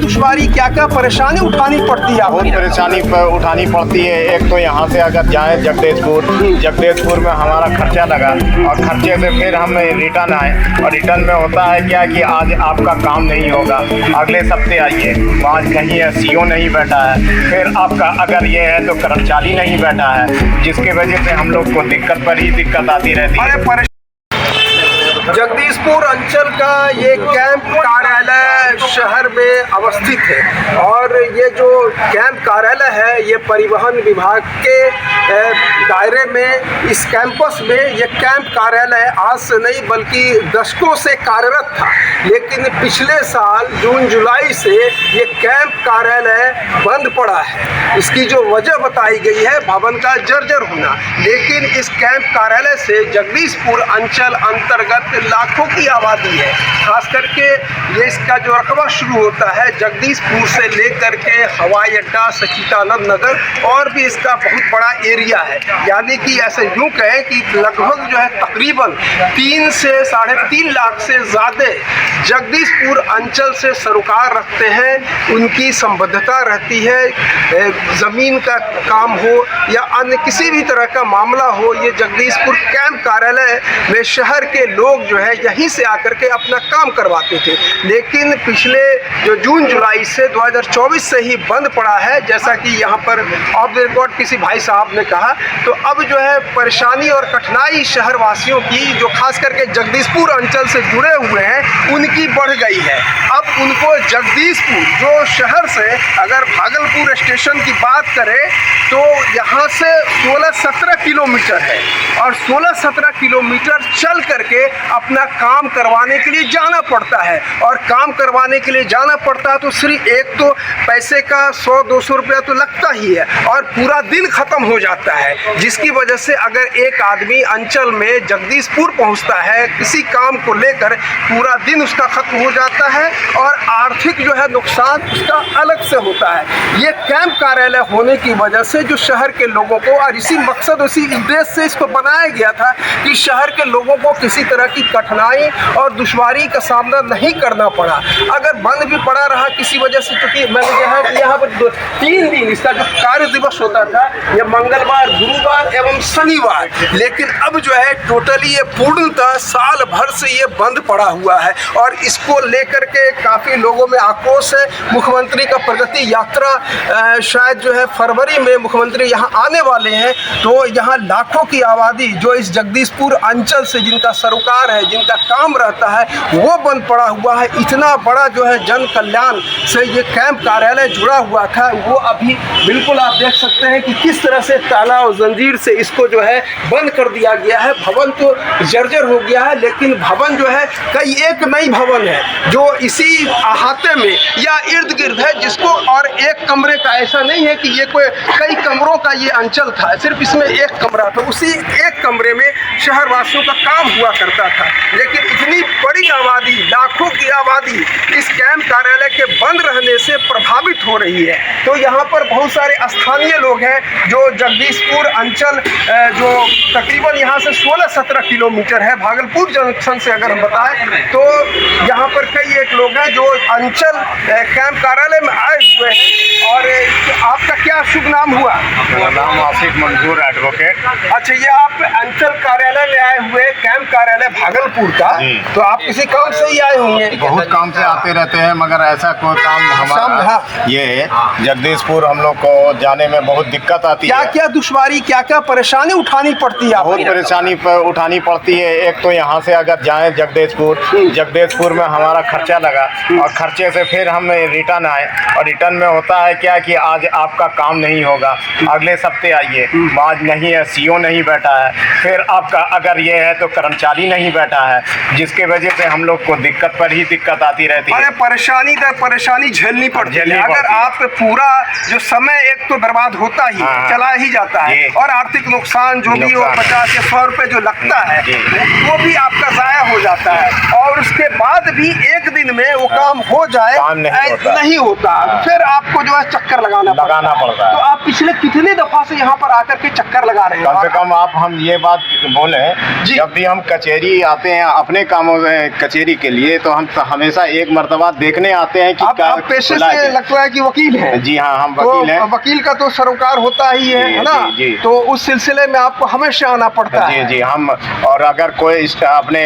दुश्वारी, क्या क्या परेशानी उठानी पड़ती है? बहुत परेशानी उठानी पड़ती है। एक तो यहाँ से अगर जाए जगदीशपुर में हमारा खर्चा लगा और खर्चे से फिर हम रिटर्न आए, और रिटर्न में होता है क्या कि आज आपका काम नहीं होगा, अगले सप्ते आइए, आज कहीं सीओ नहीं बैठा है, फिर आपका अगर ये है तो कर्मचारी नहीं बैठा है, जिसके वजह से हम लोग को दिक्कत पर ही दिक्कत आती रहती है। जगदीशपुर अंचल का ये कैंप कार्यालय शहर में अवस्थित है, और ये जो कैंप कार्यालय है ये परिवहन विभाग के दायरे में, इस कैंपस में ये कैंप कार्यालय आज से नहीं बल्कि दशकों से कार्यरत था। लेकिन पिछले साल जून जुलाई से ये कैंप कार्यालय बंद पड़ा है। इसकी जो वजह बताई गई है भवन का जर्जर होना। लेकिन इस कैंप कार्यालय से जगदीशपुर अंचल अंतर्गत लाखों की आबादी है, खास करके ये इसका जो रकबा शुरू होता है जगदीशपुर से लेकर के हवाई अड्डा, सचिदानंद नगर और भी इसका बहुत बड़ा एरिया है। यानी कि ऐसे यूँ कहें कि लगभग जो है तकरीबन 3 से 3.5 लाख से ज़्यादा जगदीशपुर अंचल से सरोकार रखते हैं। उनकी संबद्धता रहती है, ज़मीन का काम हो या अन्य किसी भी तरह का मामला हो, ये जगदीशपुर कैंप कार्यालय में शहर के लोग जो है यहीं से आकर के अपना काम करवाते थे। लेकिन पिछले जो जून जुलाई से 2024 से ही बंद पड़ा है, जैसा कि यहाँ पर ऑफ द रिकॉर्ड किसी भाई साहब ने कहा। तो अब जो है परेशानी और कठिनाई शहर वासियों की, जो खास करके जगदीशपुर अंचल से जुड़े हुए हैं, उनकी बढ़ गई है। अब उनको जगदीशपुर जो शहर से अगर भागलपुर स्टेशन की बात करें तो यहाँ से 16-17 किलोमीटर है, और 16-17 किलोमीटर चल करके अपना काम करवाने के लिए जाना पड़ता है। और काम करवाने के लिए जाना पड़ता है तो सिर्फ एक तो पैसे का 100-200 रुपया तो लगता ही है, और पूरा दिन ख़त्म हो जाता है। जिसकी वजह से अगर एक आदमी अंचल में जगदीशपुर पहुंचता है किसी काम को लेकर, पूरा दिन उसका ख़त्म हो जाता है, और आर्थिक जो है नुकसान उसका अलग से होता है। ये कैंप कार्यालय होने की वजह से जो शहर के लोगों को, और इसी मकसद उसी उद्देश्य से इसको बनाया गया था कि शहर के लोगों को किसी तरह की कठिनाई और दुश्वारी का सामना नहीं करना पड़ा। अगर बंद भी पड़ा रहा किसी वजह से, क्योंकि मैंने यहाँ पर 3 दिन इसका जो कार्य दिवस होता था ये मंगलवार, गुरुवार एवं शनिवार, लेकिन अब जो है टोटली ये पूर्णतः साल भर से ये बंद पड़ा हुआ है। और इसको लेकर के काफ़ी लोगों में आक्रोश है। मुख्यमंत्री का प्रगति यात्रा शायद जो है फरवरी में मुख्यमंत्री यहाँ आने वाले हैं, तो यहाँ लाखों की आबादी जो इस जगदीशपुर अंचल से जिनका सरोकार है, जिनका काम रहता है, वो बंद पड़ा हुआ है। इतना बड़ा जो है जन कल्याण से ये कैंप कार्यालय जुड़ा हुआ था, वो अभी बिल्कुल आप देख सकते हैं कि किस तरह से ताला और जंजीर से इसको जो है बंद कर दिया गया है। भवन तो जर्जर हो गया है, लेकिन भवन जो है कई एक नई भवन है जो इसी अहाते में या इर्द गिर्द है, जिसको, और एक कमरे का ऐसा नहीं है कि ये कोई कई कमरों का ये अंचल था, सिर्फ इसमें एक कमरा था। उसी एक कमरे में शहरवासियों का काम हुआ करता था। लेकिन इतनी बड़ी आबादी, लाखों की आबादी इस कैंप कार्यालय के बंद रहने से प्रभावित हो रही है। तो यहाँ पर बहुत सारे स्थानीय लोग हैं जो जगदीशपुर अंचल जो तकरीबन यहाँ से 16-17 किलोमीटर है, भागलपुर जंक्शन से अगर हम बताएं तो यहाँ पर कई एक लोग हैं जो अंचल कैंप कार्यालय में आए हुए हैं। और आपका क्या शुभ नाम हुआ? मेरा नाम आसिफ मंजूर एडवोकेट। अच्छा, ये आप अंचल कार्यालय में आए हुए, कैंप कार्यालय भागलपुर का, तो आप किसी काम से ही आए होंगे? बहुत काम से आते रहते हैं, मगर ऐसा कोई काम हमारा ये है जगदीशपुर हम लोग को जाने में बहुत दिक्कत आती है। क्या क्या दुश्वारी, क्या क्या परेशानी उठानी पड़ती है? बहुत परेशानी उठानी पड़ती है। एक तो यहाँ से अगर जाए जगदीशपुर में हमारा खर्चा लगा, और खर्चे से फिर हम रिटर्न आए, और रिटर्न में होता है क्या कि आज आपका काम नहीं होगा, अगले सप्ते आइए, आज नहीं है, सीओ नहीं बैठा है, फिर आपका अगर ये है तो कर्मचारी नहीं बैठा है, जिसके वजह से हम लोग को दिक्कत पर ही दिक्कत आती रहती है। अरे परेशानी झेलनी पड़ती है। अगर आप पूरा जो समय एक तो बर्बाद होता ही, चला ही जाता है, और आर्थिक नुकसान जो भी वो 50 या 100 रुपये जो लगता है वो भी आपका ज़ाया हो जाता है, और उसके बाद भी एक दिन में वो काम हो जाए नहीं होता, फिर आपको जो है चक्कर लगाना पड़ता है। तो आप पिछले कितनी दफा से यहाँ पर आकर के चक्कर लगा रहे हैं? कम से कम आप हम ये बात बोले, जब भी हम कचहरी आते हैं अपने कामों में कचहरी के लिए, तो हम हमेशा एक मर्तबा देखने आते हैं कि आप पेशे से लगता है कि वकील हैं? जी हाँ, हम वकील हैं। वकील का तो सरोकार होता ही है ना, तो उस सिलसिले में आपको हमेशा आना पड़ता है। जी हम, और अगर कोई अपने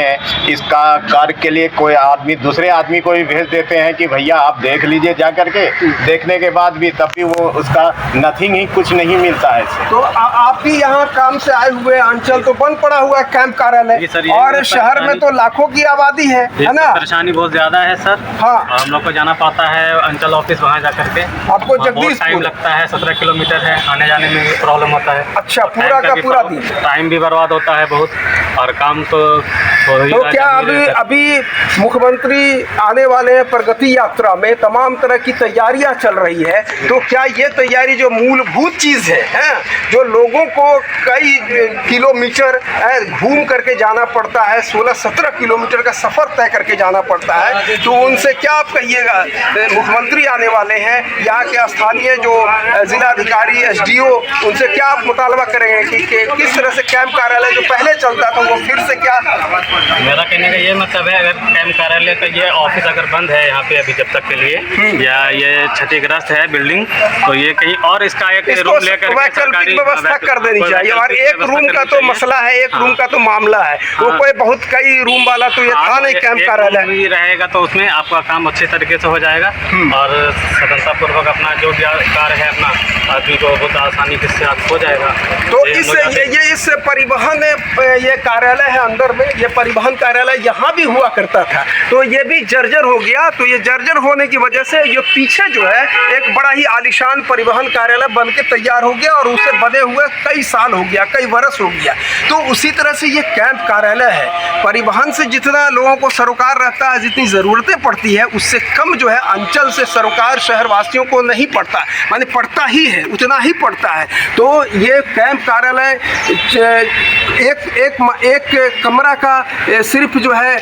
इसका कार्य के लिए कोई आदमी दूसरे आदमी को भी भेज देते हैं कि भैया आप देख लीजिए जा करके, देखने के बाद भी तब भी वो उसका नथिंग ही, कुछ नहीं मिलता है। तो आप भी यहाँ काम से आए हुए, अंचल तो बंद पड़ा हुआ है कैंप कार्यालय, और शहर में तो लाखों की आबादी है ना? परेशानी बहुत ज्यादा है सर। हाँ, हम लोग को जाना पड़ता है अंचल ऑफिस, वहाँ जा करके आपको जगदीश टाइम लगता है, 17 किलोमीटर है, आने जाने में भी प्रॉब्लम होता है। अच्छा, पूरा का पूरा दिन टाइम भी बर्बाद होता है बहुत, और काम तो क्या अभी मुख्यमंत्री आने वाले हैं प्रगति यात्रा में, तमाम तरह की तैयारियां चल रही है, तो क्या ये तैयारी जो मूलभूत चीज़ है जो लोगों को कई किलोमीटर घूम करके जाना पड़ता है, 16-17 किलोमीटर का सफ़र तय करके जाना पड़ता है, तो उनसे क्या आप कहिएगा? मुख्यमंत्री आने वाले हैं, यहाँ के स्थानीय जो जिलाधिकारी SDO, उनसे क्या आप मुतालबा करेंगे कि किस तरह से कैंप कार्यालय जो पहले चलता था वो फिर से क्या? मेरा कहने का ये मतलब है, अगर कैंप कार्यालय का ये ऑफिस अगर बंद है यहाँ पे अभी जब तक के लिए, या ये क्षतिग्रस्त है बिल्डिंग, तो ये कहीं और इसका एक रूम लेकर वैकल्पिक व्यवस्था कर देनी चाहिए। और एक रूम का तो मसला है, एक रूम का तो मामला है, वो कोई बहुत कई रूम वाला तो ये था नहीं कैंप कार्यालय रहेगा, तो उसमें आपका काम अच्छे तरीके से हो जाएगा, और स्वतंत्रता पूर्वक अपना जो कार्य है अपना आदमी को बहुत आसानी के साथ हो जाएगा। तो इस परिवहन ये कार्यालय है अंदर में, ये परिवहन कार्यालय यहाँ भी हुआ करता था, तो ये भी जर्जर हो गया। तो ये जर्जर होने की वजह से ये पीछे जो है एक बड़ा ही आलीशान परिवहन कार्यालय बन के तैयार हो गया, और उसे बने हुए कई साल हो गया, कई वर्ष हो गया। तो उसी तरह से ये कैंप कार्यालय है, परिवहन से जितना लोगों को सरोकार रहता है, जितनी ज़रूरतें पड़ती है, उससे कम जो है अंचल से सरोकार शहरवासियों को नहीं पड़ता, माने पड़ता ही है, उतना ही पड़ता है। तो ये कैंप कार्यालय एक कमरा का सिर्फ जो है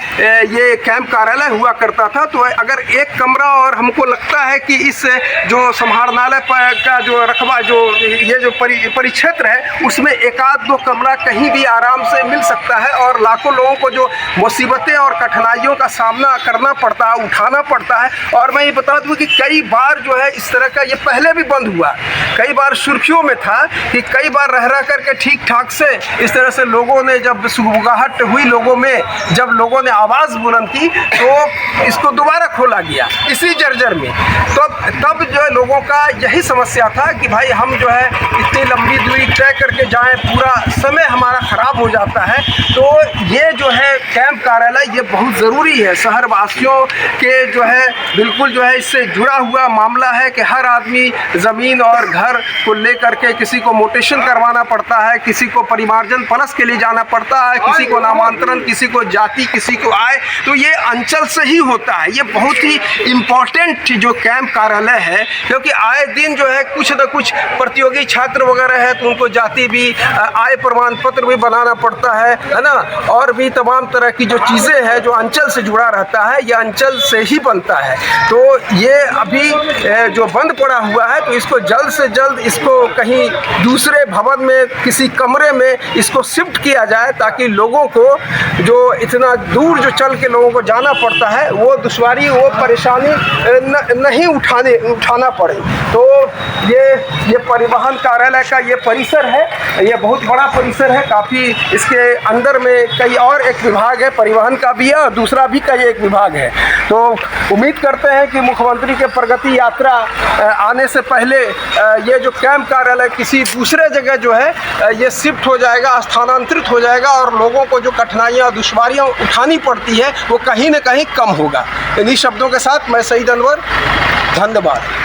ये कैंप कार्यालय हुआ करता था। तो अगर एक कमरा, और हमको लगता है कि इस जो समाहरणालय का जो रकबा, जो ये जो परिक्षेत्र है, उसमें 1-2 कमरा कहीं भी आराम से मिल सकता है, और लाखों लोगों को जो मुसीबतें और कठिनाइयों का सामना करना पड़ता है, उठाना पड़ता है। और मैं ये बता दूं कि कई बार जो है इस तरह का, ये पहले भी बंद हुआ, कई बार सुर्खियों में था कि कई बार रह करके ठीक ठाक से इस तरह से लोगों ने, जब सुगबुगाहट हुई लोगों में, जब लोगों ने आवाज़ बुलंद की, तो इसको दोबारा खोला गया इसी जर्जर में। तब जो है लोगों का यही समस्या था कि भाई हम जो है इतनी लंबी दूरी तय करके जाएं, पूरा समय हमारा ख़राब हो जाता है। तो ये जो है कैंप कार्यालय ये बहुत ज़रूरी है, शहरवासियों के जो है बिल्कुल जो है इससे जुड़ा हुआ मामला है कि हर आदमी ज़मीन और घर को लेकर के किसी को मोटेशन करवाना पड़ता है, किसी को परिमार्जन प्लस के लिए जाना पड़ता है, किसी को नामांतरण, किसी को जाति, किसी को आय, तो ये अंचल से ही होता है। ये बहुत ही इम्पोर्टेंट जो कैंप कार्यालय है, क्योंकि आए दिन जो है कुछ न कुछ प्रतियोगी छात्र वगैरह है तो उनको जाति भी, आय प्रमाण पत्र भी बनाना पड़ता है ना, और भी तमाम तरह की जो चीज़ें हैं जो अंचल से जुड़ा रहता है, ये अंचल से ही बनता है। तो ये अभी जो बंद पड़ा हुआ है, तो इसको जल्द से जल्द इसको कहीं दूसरे भवन में, किसी कमरे में इसको शिफ्ट किया जाए, ताकि लोगों को जो इतना दूर जो चल के लोगों को जाना पड़ता है, वो दुश्वारी, वो परेशानी नहीं उठाना पड़े। तो ये परिवहन कार्यालय का ये परिसर है, ये बहुत बड़ा परिसर है, काफ़ी इसके अंदर में कई और एक विभाग है, परिवहन का भी है और दूसरा भी कई एक विभाग है। तो उम्मीद करते हैं कि मुख्यमंत्री के प्रगति यात्रा आने से पहले ये जो कैंप कार्यालय किसी दूसरे जगह जो है ये शिफ्ट हो जाएगा, स्थानांतरित हो जाएगा, और लोगों को जो कठिनाइयाँ दुश्वारियाँ उठानी पड़ती है वो कहीं न कहीं कम होगा। इन्हीं शब्दों के साथ मैं सईद अनवर, धन्यवाद।